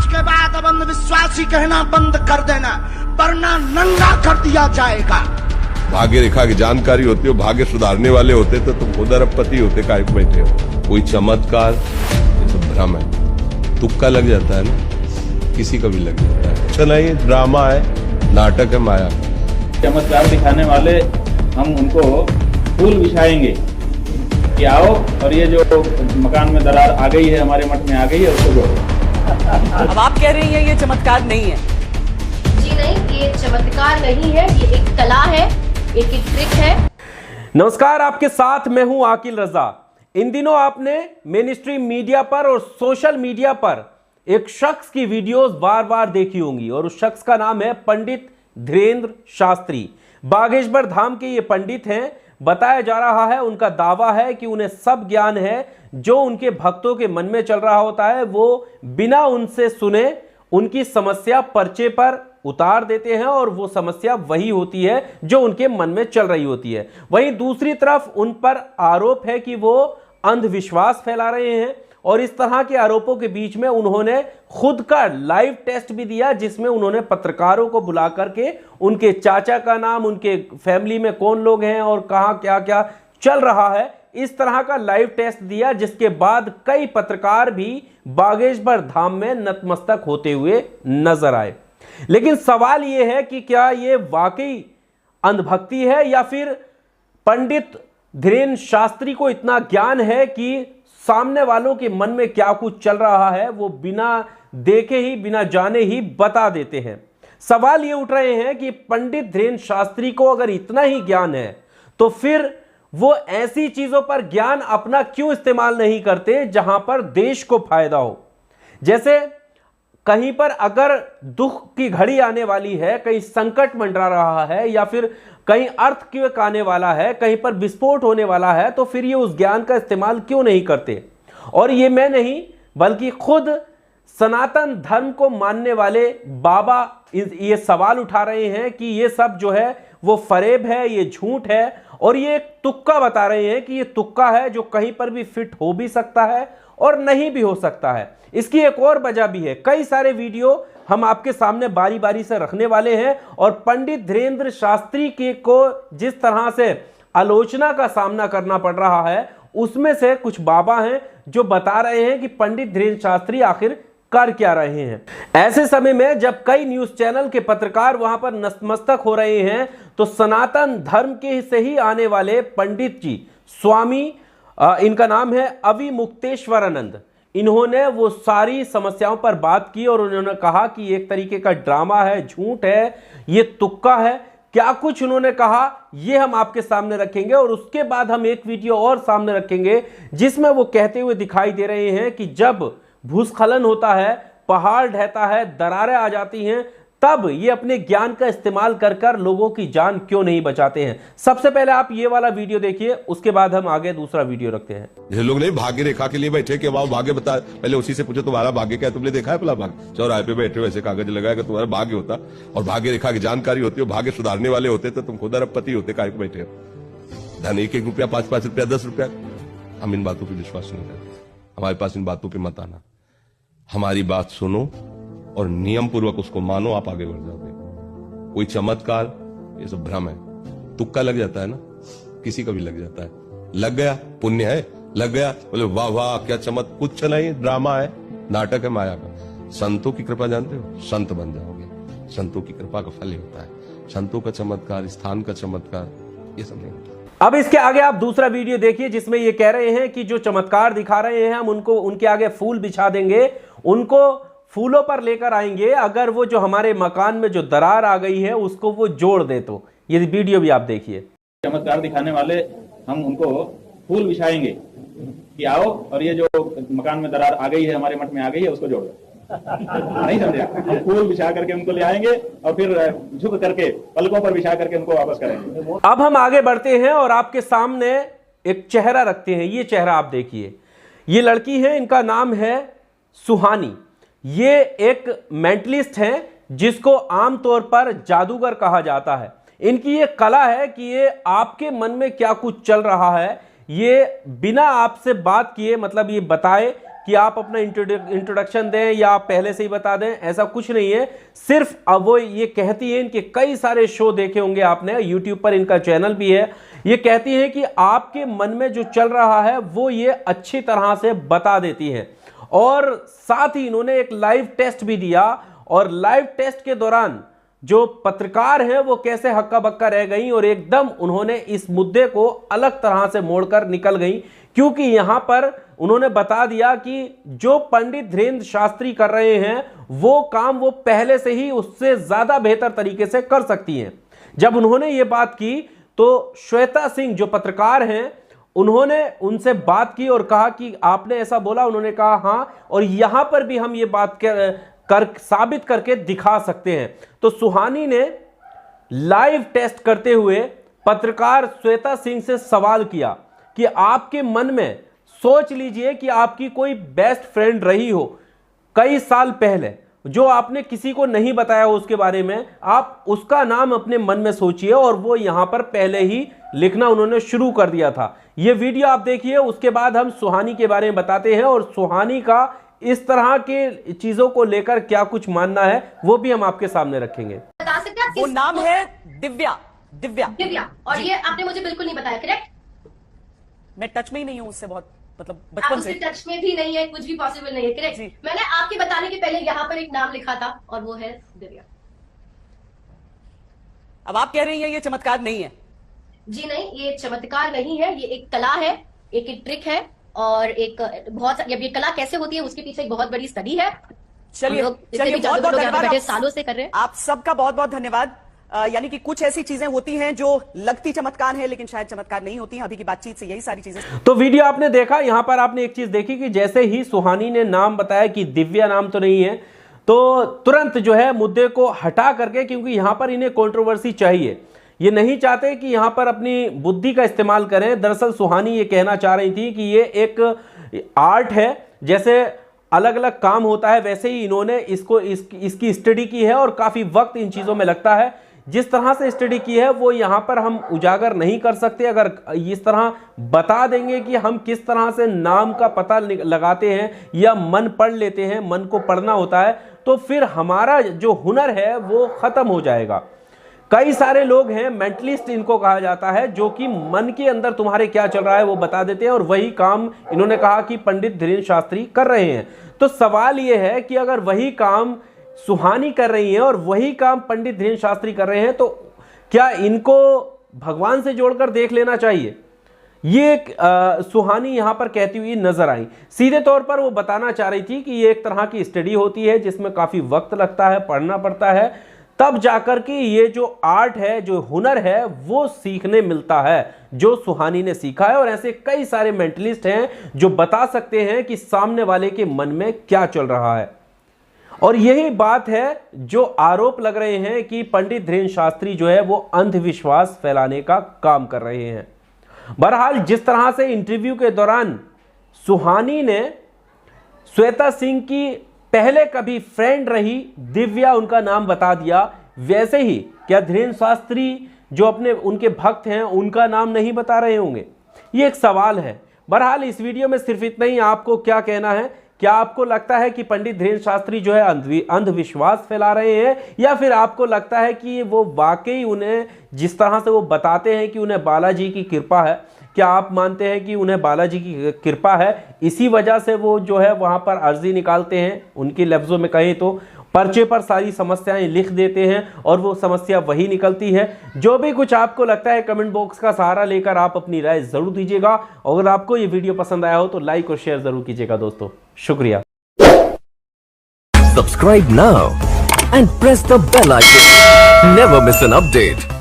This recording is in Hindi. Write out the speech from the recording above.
आज के बाद अब अंधविश्वासी कहना बंद कर देना, वरना नंगा कर दिया जाएगा। भाग्य रेखा की जानकारी होती हो, भाग्य सुधारने वाले होते तो तुम खुद अरबपति होते, काय को बैठे हो। कोई चमत्कार, ये सब भ्रम है, तुक्का लग जाता है ना, किसी का भी लग जाता है। चला ये ड्रामा है, नाटक है माया। चमत्कार दिखाने वाले हम उनको फूल बिछाएंगे कि आओ, और ये जो मकान में दरार आ गई है, हमारे मठ में आ गई है, उसको जोड़ो। अब आप कह रही हैं ये चमत्कार नहीं है? जी नहीं, ये चमत्कार नहीं है, ये एक कला है, एक ट्रिक है। नमस्कार, आपके साथ मैं हूं आकिल रजा। इन दिनों आपने मेन स्ट्रीम मीडिया पर और सोशल मीडिया पर एक शख्स की वीडियोस बार बार देखी होंगी, और उस शख्स का नाम है पंडित धीरेंद्र शास्त्री। बागेश्वर धाम के ये पंडित हैं। बताया जा रहा है, उनका दावा है कि उन्हें सब ज्ञान है। जो उनके भक्तों के मन में चल रहा होता है वो बिना उनसे सुने उनकी समस्या पर्चे पर उतार देते हैं, और वो समस्या वही होती है जो उनके मन में चल रही होती है। वहीं दूसरी तरफ उन पर आरोप है कि वो अंधविश्वास फैला रहे हैं, और इस तरह के आरोपों के बीच में उन्होंने खुद का लाइव टेस्ट भी दिया, जिसमें उन्होंने पत्रकारों को बुला करके उनके चाचा का नाम, उनके फैमिली में कौन लोग हैं और कहां क्या क्या चल रहा है, इस तरह का लाइव टेस्ट दिया, जिसके बाद कई पत्रकार भी बागेश्वर धाम में नतमस्तक होते हुए नजर आए। लेकिन सवाल यह है कि क्या यह वाकई अंधभक्ति है, या फिर पंडित धीरेंद्र शास्त्री को इतना ज्ञान है कि सामने वालों के मन में क्या कुछ चल रहा है वो बिना देखे ही, बिना जाने ही बता देते हैं। सवाल ये उठ रहे हैं कि पंडित धीरेंद्र शास्त्री को अगर इतना ही ज्ञान है तो फिर वो ऐसी चीजों पर ज्ञान अपना क्यों इस्तेमाल नहीं करते जहां पर देश को फायदा हो। जैसे कहीं पर अगर दुख की घड़ी आने वाली है, कहीं संकट मंडरा रहा है, या फिर कहीं अर्थक्वेक आने वाला है, कहीं पर विस्फोट होने वाला है, तो फिर ये उस ज्ञान का इस्तेमाल क्यों नहीं करते। और ये मैं नहीं बल्कि खुद सनातन धर्म को मानने वाले बाबा ये सवाल उठा रहे हैं कि ये सब जो है वो फरेब है, ये झूठ है, और ये एक तुक्का बता रहे हैं कि ये तुक्का है जो कहीं पर भी फिट हो भी सकता है और नहीं भी हो सकता है। इसकी एक और वजह भी है। कई सारे वीडियो हम आपके सामने बारी बारी से रखने वाले हैं, और पंडित धीरेंद्र शास्त्री के को जिस तरह से आलोचना का सामना करना पड़ रहा है, उसमें से कुछ बाबा हैं जो बता रहे हैं कि पंडित धीरेंद्र शास्त्री आखिर कर क्या रहे हैं। ऐसे समय में जब कई न्यूज चैनल के पत्रकार वहां पर नतमस्तक हो रहे हैं, तो सनातन धर्म के से ही आने वाले पंडित जी, स्वामी इनका नाम है अविमुक्तेश्वरानंद, इन्होंने वो सारी समस्याओं पर बात की, और उन्होंने कहा कि एक तरीके का ड्रामा है, झूठ है, ये तुक्का है। क्या कुछ उन्होंने कहा ये हम आपके सामने रखेंगे, और उसके बाद हम एक वीडियो और सामने रखेंगे जिसमें वो कहते हुए दिखाई दे रहे हैं कि जब भूस्खलन होता है, पहाड़ ढहता है, दरारें आ जाती हैं, तब ये अपने ज्ञान का इस्तेमाल कर कर लोगों की जान क्यों नहीं बचाते हैं। सबसे पहले आप ये वाला वीडियो देखिए, उसके बाद हम आगे दूसरा वीडियो रखते हैं। ये लोग नहीं भाग्य रेखा के लिए बैठे कि वाह भाग्य बता, पहले उसी से पूछो तुम्हारा भाग्य क्या है, तुमने देखा है भला भाग्य? चौराहे पे बैठे वैसे कागज लगाया कि तुम्हारा भाग्य होता, और भाग्य रेखा की जानकारी होती हो, भाग्य सुधारने वाले होते तो तुम खुद अरबपति होते, काय को बैठे हो। धन 1-1 रुपया, 5-5 रुपया, 10 रुपया। हम इन बातों पर विश्वास नहीं करते, हमारे पास इन बातों पर मत आना। हमारी बात सुनो और नियम पूर्वक उसको मानो, आप आगे बढ़ जाओगे। कोई चमत्कार, ये सब भ्रम है, तुक्का लग जाता है ना, किसी का भी लग जाता है। लग गया पुण्य है, लग गया बोले वाह वाह क्या चमत्कार, कुछ चला, ये ड्रामा है, नाटक है माया का। संतों की कृपा जानते हो, संत बन जाओगे। संतों की कृपा का फल ही होता है। संतों का चमत्कार, स्थान का चमत्कार, ये सब नहीं होता। अब इसके आगे आप दूसरा वीडियो देखिए, जिसमें ये कह रहे हैं कि जो चमत्कार दिखा रहे हैं हम उनको उनके आगे फूल बिछा देंगे, उनको फूलों पर लेकर आएंगे अगर वो जो हमारे मकान में जो दरार आ गई है उसको वो जोड़ दे। तो ये वीडियो भी आप देखिए। चमत्कार दिखाने वाले हम उनको फूल बिछाएंगे कि आओ, और ये जो मकान में दरार आ गई है, हमारे मठ में आ गई है, उसको जोड़ दो। नहीं समझे? हम फूल बिछा करके उनको ले आएंगे और फिर झुक करके पलकों पर बिछा करके उनको वापस करेंगे। अब हम आगे बढ़ते हैं और आपके सामने एक चेहरा रखते हैं। ये चेहरा आप देखिए, ये लड़की है, इनका नाम है सुहानी। ये एक मेंटलिस्ट हैं जिसको आमतौर पर जादूगर कहा जाता है। इनकी ये कला है कि ये आपके मन में क्या कुछ चल रहा है ये बिना आपसे बात किए, मतलब ये बताए कि आप अपना इंट्रोडक्शन दें या आप पहले से ही बता दें, ऐसा कुछ नहीं है। सिर्फ अब वो ये कहती है, इनके कई सारे शो देखे होंगे आपने, यूट्यूब पर इनका चैनल भी है, ये कहती है कि आपके मन में जो चल रहा है वो ये अच्छी तरह से बता देती है। और साथ ही इन्होंने एक लाइव टेस्ट भी दिया और लाइव टेस्ट के दौरान जो पत्रकार हैं वो कैसे हक्का बक्का रह गई और एकदम उन्होंने इस मुद्दे को अलग तरह से मोड़कर निकल गई, क्योंकि यहां पर उन्होंने बता दिया कि जो पंडित धीरेन्द्र शास्त्री कर रहे हैं वो काम वो पहले से ही उससे ज्यादा बेहतर तरीके से कर सकती हैं। जब उन्होंने ये बात की तो श्वेता सिंह जो पत्रकार हैं उन्होंने उनसे बात की और कहा कि आपने ऐसा बोला। उन्होंने कहा हां, और यहां पर भी हम ये बात कर साबित करके दिखा सकते हैं। तो सुहानी ने लाइव टेस्ट करते हुए पत्रकार श्वेता सिंह से सवाल किया कि आपके मन में सोच लीजिए कि आपकी कोई बेस्ट फ्रेंड रही हो कई साल पहले, जो आपने किसी को नहीं बताया हो उसके बारे में, आप उसका नाम अपने मन में सोचिए। और वो यहां पर पहले ही लिखना उन्होंने शुरू कर दिया था। ये वीडियो आप देखिए, उसके बाद हम सुहानी के बारे में बताते हैं और सुहानी का इस तरह के चीजों को लेकर क्या कुछ मानना है वो भी हम आपके सामने रखेंगे। बता सकते हैं वो नाम है दिव्या। दिव्या दिव्या, और ये आपने मुझे बिल्कुल नहीं बताया, करेक्ट? मैं टच में ही नहीं हूँ उससे, बहुत मतलब आप बचपन उससे से। टच में भी नहीं है, कुछ भी पॉसिबल नहीं है, करेक्ट? मैंने आपके बताने के पहले यहाँ पर एक नाम लिखा था और वो है दिव्या। अब आप कह रही हैं ये चमत्कार नहीं है। जी नहीं, ये चमत्कार नहीं है, ये एक कला है, एक ट्रिक है और एक बहुत, अब ये कला कैसे होती है उसके पीछे एक बहुत बड़ी स्टडी है। चलिए बहुत बहुत बैठे धन्यवाद, सालों से कर रहे हैं। आप सबका बहुत बहुत धन्यवाद। यानी कि कुछ ऐसी चीजें होती हैं जो लगती चमत्कार है लेकिन शायद चमत्कार नहीं होती हैं। अभी की बातचीत से यही सारी चीजें। तो वीडियो आपने देखा, यहां पर आपने एक चीज देखी कि जैसे ही सुहानी ने नाम बताया कि दिव्या नाम तो नहीं है, तो तुरंत जो है मुद्दे को हटा करके, क्योंकि यहां पर इन्हें कंट्रोवर्सी चाहिए, ये नहीं चाहते कि यहां पर अपनी बुद्धि का इस्तेमाल करें। दरअसल सुहानी ये कहना चाह रही थी कि ये एक आर्ट है, जैसे अलग अलग काम होता है वैसे ही इन्होंने इसकी स्टडी की है और काफी वक्त इन चीजों में लगता है। जिस तरह से स्टडी की है वो यहां पर हम उजागर नहीं कर सकते। अगर इस तरह बता देंगे कि हम किस तरह से नाम का पता लगाते हैं या मन पढ़ लेते हैं, मन को पढ़ना होता है, तो फिर हमारा जो हुनर है वो खत्म हो जाएगा। कई सारे लोग हैं, मेंटलिस्ट इनको कहा जाता है, जो कि मन के अंदर तुम्हारे क्या चल रहा है वो बता देते हैं, और वही काम इन्होंने कहा कि पंडित धीरेन्द्र शास्त्री कर रहे हैं। तो सवाल यह है कि अगर वही काम सुहानी कर रही हैं और वही काम पंडित धीरेन्द्र शास्त्री कर रहे हैं, तो क्या इनको भगवान से जोड़कर देख लेना चाहिए? ये सुहानी यहां पर कहती हुई नजर आई। सीधे तौर पर वो बताना चाह रही थी कि ये एक तरह की स्टडी होती है जिसमें काफी वक्त लगता है, पढ़ना पड़ता है, तब जाकर के ये जो आर्ट है, जो हुनर है, वो सीखने मिलता है, जो सुहानी ने सीखा है। और ऐसे कई सारे मेंटलिस्ट हैं जो बता सकते हैं कि सामने वाले के मन में क्या चल रहा है। और यही बात है जो आरोप लग रहे हैं कि पंडित धीरेन्द्र शास्त्री जो है वो अंधविश्वास फैलाने का काम कर रहे हैं। बहरहाल जिस तरह से इंटरव्यू के दौरान सुहानी ने श्वेता सिंह की पहले कभी फ्रेंड रही दिव्या उनका नाम बता दिया, वैसे ही क्या धीरेन्द्र शास्त्री जो अपने उनके भक्त हैं उनका नाम नहीं बता रहे होंगे? ये एक सवाल है। बहरहाल इस वीडियो में सिर्फ इतना ही। आपको क्या कहना है? क्या आपको लगता है कि पंडित धीरेन्द्र शास्त्री जो है अंधविश्वास फैला रहे हैं, या फिर आपको लगता है कि वो वाकई उन्हें जिस तरह से वो बताते हैं कि उन्हें बालाजी की कृपा है, क्या आप मानते हैं कि उन्हें बालाजी की कृपा है, इसी वजह से वो जो है वहां पर अर्जी निकालते हैं, उनके लफ्जों में कहें तो पर्चे पर सारी समस्याएं लिख देते हैं और वो समस्या वही निकलती है? जो भी कुछ आपको लगता है कमेंट बॉक्स का सहारा लेकर आप अपनी राय जरूर दीजिएगा। अगर आपको ये वीडियो पसंद आया हो तो लाइक और शेयर जरूर कीजिएगा दोस्तों। शुक्रिया। Subscribe now and press the bell icon. Never miss an update.